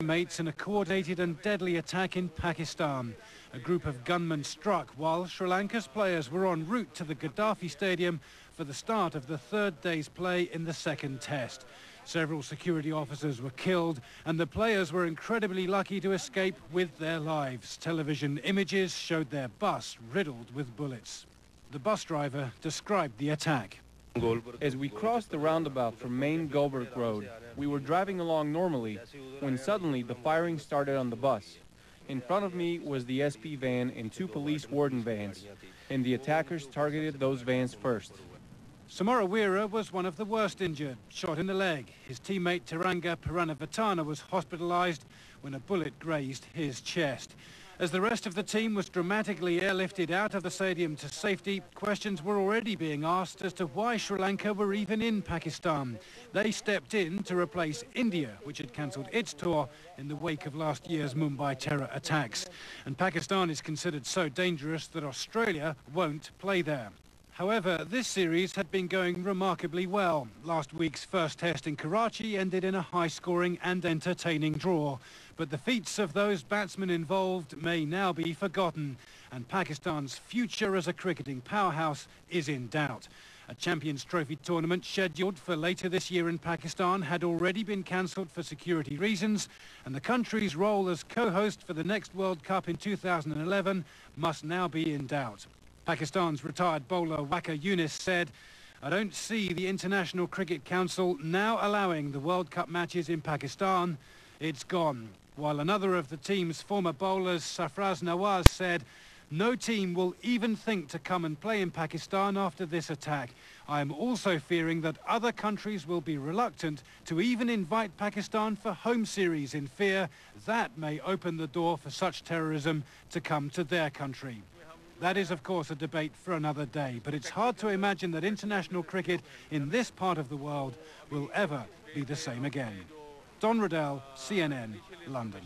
Mates in a coordinated and deadly attack in Pakistan. A group of gunmen struck while Sri Lanka's players were en route to the Gaddafi Stadium for the start of the third day's play in the second test. Several security officers were killed and the players were incredibly lucky to escape with their lives. Television images showed their bus riddled with bullets. The bus driver described the attack. As we crossed the roundabout from Main Gulberg Road, we were driving along normally when suddenly the firing started on the bus. In front of me was the SP van and two police warden vans, and the attackers targeted those vans first. Samarawira was one of the worst injured, shot in the leg. His teammate Tiranga Piranavatana was hospitalized when a bullet grazed his chest. As the rest of the team was dramatically airlifted out of the stadium to safety, questions were already being asked as to why Sri Lanka were even in Pakistan. They stepped in to replace India, which had cancelled its tour in the wake of last year's Mumbai terror attacks. And Pakistan is considered so dangerous that Australia won't play there. However, this series had been going remarkably well. Last week's first test in Karachi ended in a high-scoring and entertaining draw. But the feats of those batsmen involved may now be forgotten, and Pakistan's future as a cricketing powerhouse is in doubt. A Champions Trophy tournament scheduled for later this year in Pakistan had already been cancelled for security reasons, and the country's role as co-host for the next World Cup in 2011 must now be in doubt. Pakistan's retired bowler Waqar Younis said, "I don't see the International Cricket Council now allowing the World Cup matches in Pakistan. It's gone." While another of the team's former bowlers, Sarfraz Nawaz, said, "No team will even think to come and play in Pakistan after this attack. I am also fearing that other countries will be reluctant to even invite Pakistan for home series in fear that may open the door for such terrorism to come to their country." That is, of course, a debate for another day, but it's hard to imagine that international cricket in this part of the world will ever be the same again. Don Riddell, CNN, London.